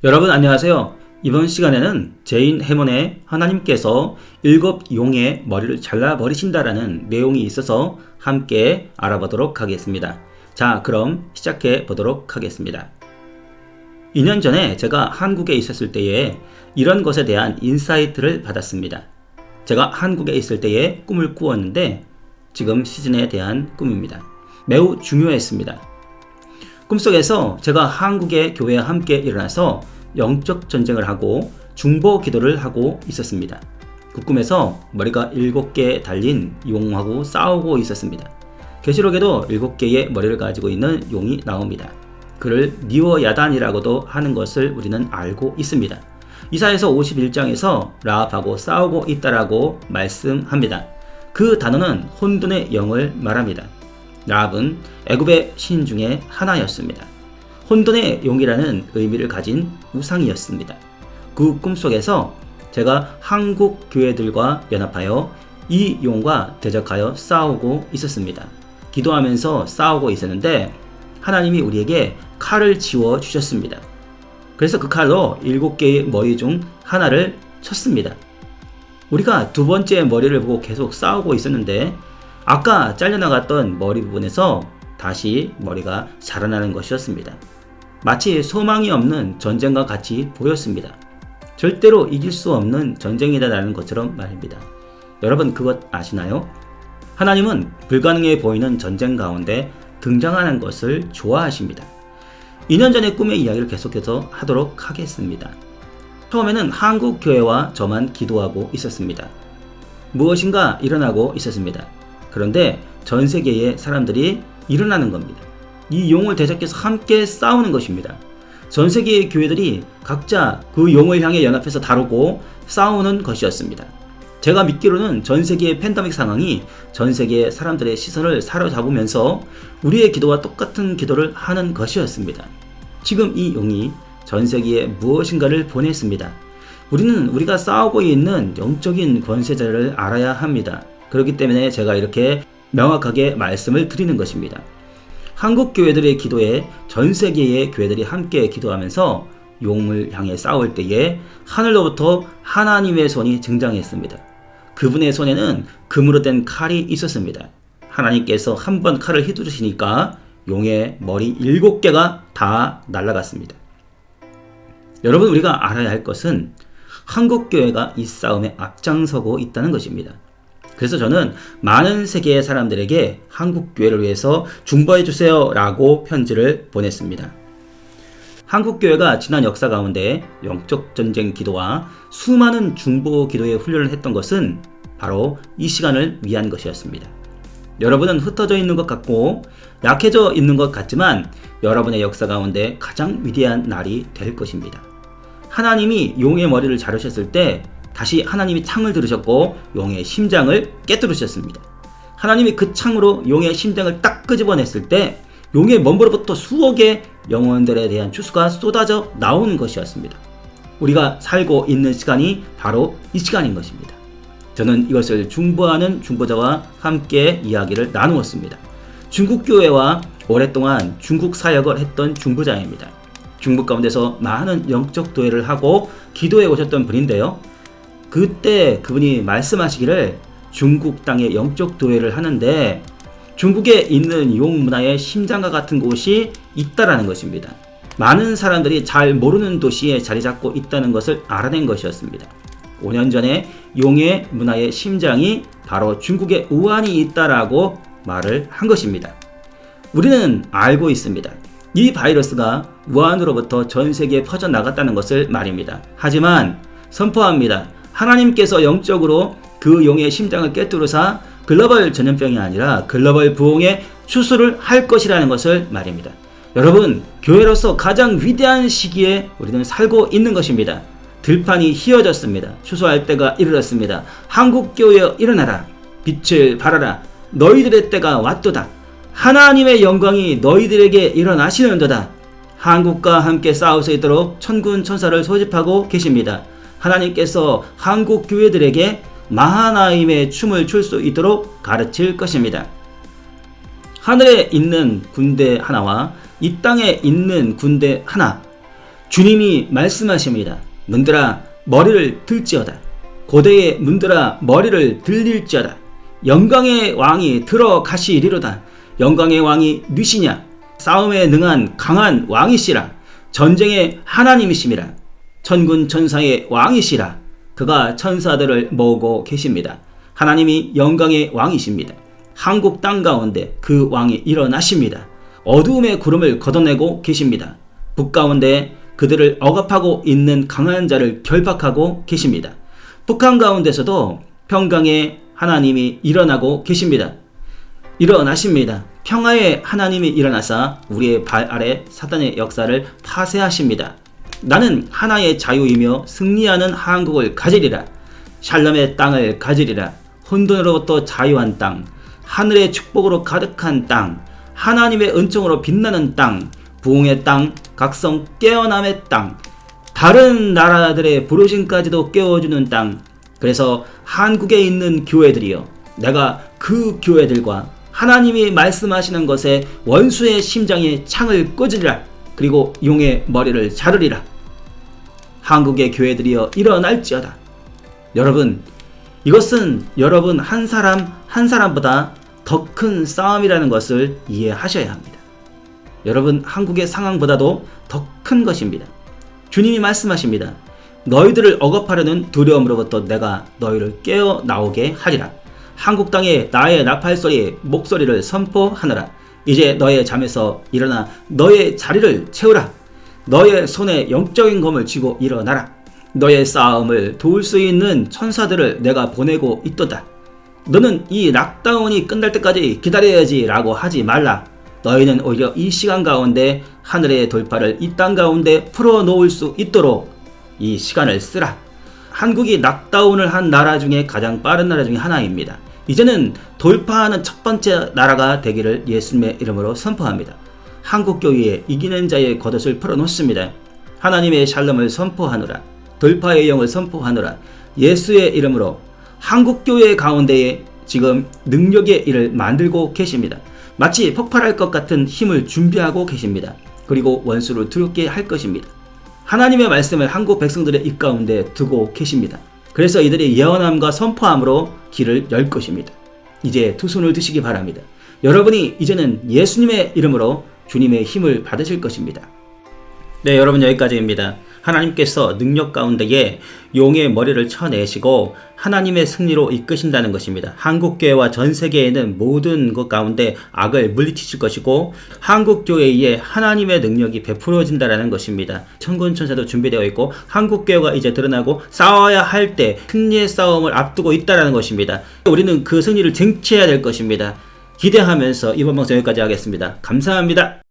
여러분 안녕하세요. 이번 시간에는 제인 해몬의 하나님께서 7용의 머리를 잘라버리신다라는 내용이 있어서 함께 알아보도록 하겠습니다. 자, 그럼 시작해 보도록 하겠습니다. 2년 전에 제가 한국에 있었을 때에 이런 것에 대한 인사이트를 받았습니다. 제가 한국에 있을 때에 꿈을 꾸었는데 지금 시즌에 대한 꿈입니다. 매우 중요했습니다. 꿈속에서 제가 한국의 교회에 함께 일어나서 영적 전쟁을 하고 중보 기도를 하고 있었습니다. 그 꿈에서 머리가 7개 달린 용하고 싸우고 있었습니다. 계시록에도 7개의 머리를 가지고 있는 용이 나옵니다. 그를 니오야단이라고도 하는 것을 우리는 알고 있습니다. 이사야서 51장에서 라합하고 싸우고 있다라고 말씀합니다. 그 단어는 혼돈의 영을 말합니다. 라합은 애굽의 신 중에 하나였습니다. 혼돈의 용이라는 의미를 가진 우상이었습니다. 그 꿈속에서 제가 한국 교회들과 연합하여 이 용과 대적하여 싸우고 있었습니다. 기도하면서 싸우고 있었는데 하나님이 우리에게 칼을 지워 주셨습니다. 그래서 그 칼로 7개의 머리 중 하나를 쳤습니다. 우리가 두 번째 머리를 보고 계속 싸우고 있었는데 아까 잘려나갔던 머리 부분에서 다시 머리가 자라나는 것이었습니다. 마치 소망이 없는 전쟁과 같이 보였습니다. 절대로 이길 수 없는 전쟁이다라는 것처럼 말입니다. 여러분 그것 아시나요? 하나님은 불가능해 보이는 전쟁 가운데 등장하는 것을 좋아하십니다. 2년 전의 꿈의 이야기를 계속해서 하도록 하겠습니다. 처음에는 한국 교회와 저만 기도하고 있었습니다. 무엇인가 일어나고 있었습니다. 그런데 전 세계의 사람들이 일어나는 겁니다. 이 용을 대적해서 함께 싸우는 것입니다. 전 세계의 교회들이 각자 그 용을 향해 연합해서 다루고 싸우는 것이었습니다. 제가 믿기로는 전 세계의 팬데믹 상황이 전 세계의 사람들의 시선을 사로잡으면서 우리의 기도와 똑같은 기도를 하는 것이었습니다. 지금 이 용이 전 세계에 무엇인가를 보냈습니다. 우리는 우리가 싸우고 있는 영적인 권세자를 알아야 합니다. 그렇기 때문에 제가 이렇게 명확하게 말씀을 드리는 것입니다. 한국 교회들의 기도에 전 세계의 교회들이 함께 기도하면서 용을 향해 싸울 때에 하늘로부터 하나님의 손이 등장했습니다. 그분의 손에는 금으로 된 칼이 있었습니다. 하나님께서 한 번 칼을 휘두르시니까 용의 머리 7개가 다 날아갔습니다. 여러분 우리가 알아야 할 것은 한국 교회가 이 싸움에 앞장서고 있다는 것입니다. 그래서 저는 많은 세계의 사람들에게 한국 교회를 위해서 중보해 주세요 라고 편지를 보냈습니다. 한국 교회가 지난 역사 가운데 영적 전쟁 기도와 수많은 중보 기도의 훈련을 했던 것은 바로 이 시간을 위한 것이었습니다. 여러분은 흩어져 있는 것 같고 약해져 있는 것 같지만 여러분의 역사 가운데 가장 위대한 날이 될 것입니다. 하나님이 용의 머리를 자르셨을 때 다시 하나님이 창을 들으셨고 용의 심장을 깨뜨리셨습니다. 하나님이 그 창으로 용의 심장을 딱 끄집어냈을 때 용의 몸으로부터 수억의 영혼들에 대한 추수가 쏟아져 나오는 것이었습니다. 우리가 살고 있는 시간이 바로 이 시간인 것입니다. 저는 이것을 중보하는 중보자와 함께 이야기를 나누었습니다. 중국 교회와 오랫동안 중국 사역을 했던 중보자입니다. 중국 가운데서 많은 영적 도회를 하고 기도해 오셨던 분인데요. 그때 그분이 말씀하시기를 중국 땅에 영적 도회를 하는데 중국에 있는 용 문화의 심장과 같은 곳이 있다라는 것입니다. 많은 사람들이 잘 모르는 도시에 자리 잡고 있다는 것을 알아낸 것이었습니다. 5년 전에 용의 문화의 심장이 바로 중국에 우한이 있다라고 말을 한 것입니다. 우리는 알고 있습니다. 이 바이러스가 우한으로부터 전 세계에 퍼져나갔다는 것을 말입니다. 하지만 선포합니다. 하나님께서 영적으로 그 용의 심장을 깨뜨려서 글로벌 전염병이 아니라 글로벌 부흥의 추수를 할 것이라는 것을 말입니다. 여러분, 교회로서 가장 위대한 시기에 우리는 살고 있는 것입니다. 들판이 휘어졌습니다. 추수할 때가 이르렀습니다. 한국교회여 일어나라. 빛을 발하라. 너희들의 때가 왔도다. 하나님의 영광이 너희들에게 일어나시는도다. 한국과 함께 싸울 수 있도록 천군 천사를 소집하고 계십니다. 하나님께서 한국 교회들에게 마하나임의 춤을 출 수 있도록 가르칠 것입니다. 하늘에 있는 군대 하나와 이 땅에 있는 군대 하나, 주님이 말씀하십니다. 문들아 머리를 들지어다. 고대의 문들아 머리를 들릴지어다. 영광의 왕이 들어가시리로다. 영광의 왕이 누시냐? 싸움에 능한 강한 왕이시라. 전쟁의 하나님이시미라. 천군 천사의 왕이시라. 그가 천사들을 모으고 계십니다. 하나님이 영광의 왕이십니다. 한국 땅 가운데 그 왕이 일어나십니다. 어두움의 구름을 걷어내고 계십니다. 북 가운데 그들을 억압하고 있는 강한 자를 결박하고 계십니다. 북한 가운데서도 평강의 하나님이 일어나고 계십니다. 일어나십니다. 평화의 하나님이 일어나사 우리의 발 아래 사단의 역사를 파쇄하십니다. 나는 하나의 자유이며 승리하는 한국을 가지리라. 샬롬의 땅을 가지리라. 혼돈으로부터 자유한 땅, 하늘의 축복으로 가득한 땅, 하나님의 은총으로 빛나는 땅, 부흥의 땅, 각성 깨어남의 땅, 다른 나라들의 부르심까지도 깨워주는 땅. 그래서 한국에 있는 교회들이여, 내가 그 교회들과 하나님이 말씀하시는 것에 원수의 심장에 창을 꽂으리라. 그리고 용의 머리를 자르리라. 한국의 교회들이여 일어날지어다. 여러분, 이것은 여러분 한 사람 한 사람보다 더 큰 싸움이라는 것을 이해하셔야 합니다. 여러분 한국의 상황보다도 더 큰 것입니다. 주님이 말씀하십니다. 너희들을 억압하려는 두려움으로부터 내가 너희를 깨어 나오게 하리라. 한국 땅에 나의 나팔소리 목소리를 선포하느라. 이제 너의 잠에서 일어나 너의 자리를 채우라. 너의 손에 영적인 검을 쥐고 일어나라. 너의 싸움을 도울 수 있는 천사들을 내가 보내고 있도다. 너는 이 락다운이 끝날 때까지 기다려야지 라고 하지 말라. 너희는 오히려 이 시간 가운데 하늘의 돌파를 이 땅 가운데 풀어놓을 수 있도록 이 시간을 쓰라. 한국이 락다운을 한 나라 중에 가장 빠른 나라 중에 하나입니다. 이제는 돌파하는 첫 번째 나라가 되기를 예수님의 이름으로 선포합니다. 한국교회에 이기는 자의 겉옷을 풀어놓습니다. 하나님의 샬롬을 선포하노라. 돌파의 영을 선포하노라. 예수의 이름으로 한국교회 가운데에 지금 능력의 일을 만들고 계십니다. 마치 폭발할 것 같은 힘을 준비하고 계십니다. 그리고 원수를 두렵게 할 것입니다. 하나님의 말씀을 한국 백성들의 입 가운데 두고 계십니다. 그래서 이들이 예언함과 선포함으로 길을 열 것입니다. 이제 두 손을 드시기 바랍니다. 여러분이 이제는 예수님의 이름으로 주님의 힘을 받으실 것입니다. 네, 여러분 여기까지입니다. 하나님께서 능력 가운데에 용의 머리를 쳐내시고 하나님의 승리로 이끄신다는 것입니다. 한국교회와 전 세계에 있는 모든 것 가운데 악을 물리치실 것이고 한국교회에 하나님의 능력이 베풀어진다는 것입니다. 천군천사도 준비되어 있고 한국교회가 이제 드러나고 싸워야 할 때 승리의 싸움을 앞두고 있다는 것입니다. 우리는 그 승리를 쟁취해야 될 것입니다. 기대하면서 이번 방송 여기까지 하겠습니다. 감사합니다.